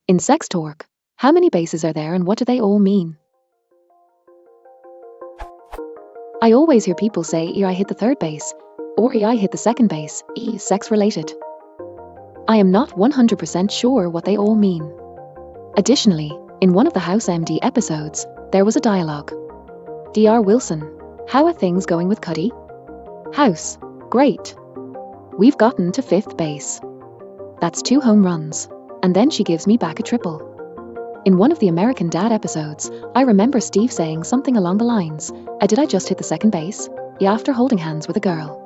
In sex talk, how many bases are there and what do they all mean? I always hear people say I hit the third base, or I hit the second base, sex related. I am not 100% sure what they all mean. Additionally, in one of the House MD episodes, there was a dialogue. Dr. Wilson, how are things going with Cuddy? House, great. We've gotten to 5th base. That's 2 home runs, and then she gives me back a triple. In one of the American Dad episodes, I remember Steve saying something along the lines, did I just hit the 2nd base? Yeah, after holding hands with a girl.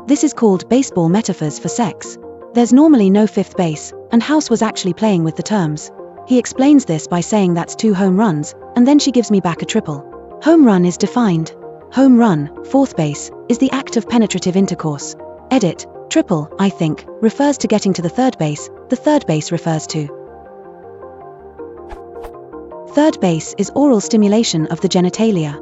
This is called baseball metaphors for sex. There's normally no 5th base, and House was actually playing with the terms. He explains this by saying that's 2 home runs, and then she gives me back a triple. Home run is defined. Home run, 4th base, is the act of penetrative intercourse. Edit, triple, I think, refers to getting to the 3rd base, the 3rd base refers to. 3rd base is oral stimulation of the genitalia.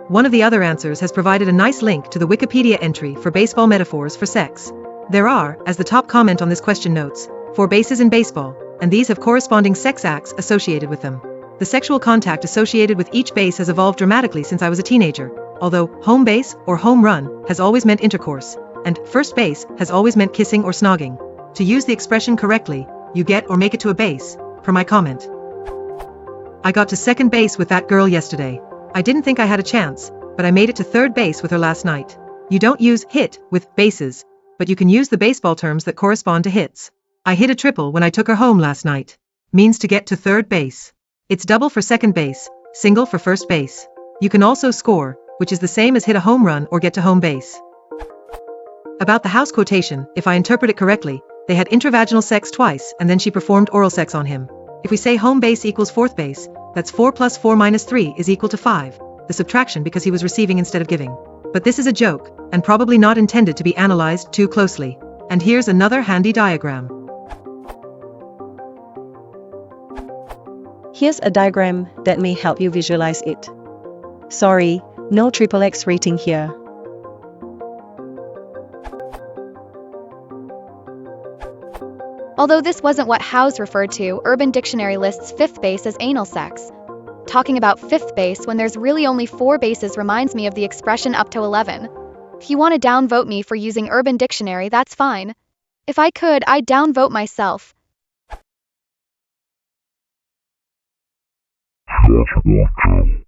One of the other answers has provided a nice link to the Wikipedia entry for baseball metaphors for sex. There are, as the top comment on this question notes, 4 bases in baseball, and these have corresponding sex acts associated with them. The sexual contact associated with each base has evolved dramatically since I was a teenager, although home base or home run has always meant intercourse, and first base has always meant kissing or snogging. To use the expression correctly, you get or make it to a base, per my comment. I got to 2nd base with that girl yesterday. I didn't think I had a chance, but I made it to 3rd base with her last night. You don't use hit with bases, but you can use the baseball terms that correspond to hits. I hit a triple when I took her home last night. Means to get to 3rd base. It's double for 2nd base, single for 1st base. You can also score, which is the same as hit a home run or get to home base. About the House quotation, if I interpret it correctly, they had intravaginal sex twice and then she performed oral sex on him. If we say home base equals 4th base, that's 4 plus 4 minus 3 is equal to 5, the subtraction because he was receiving instead of giving. But this is a joke, and probably not intended to be analyzed too closely. And here's another handy diagram. Here's a diagram that may help you visualize it. Sorry, no XXX rating here. Although this wasn't what House referred to, Urban Dictionary lists 5th base as anal sex. Talking about 5th base when there's really only 4 bases reminds me of the expression up to 11. If you want to downvote me for using Urban Dictionary, that's fine. If I could, I'd downvote myself. That's not true.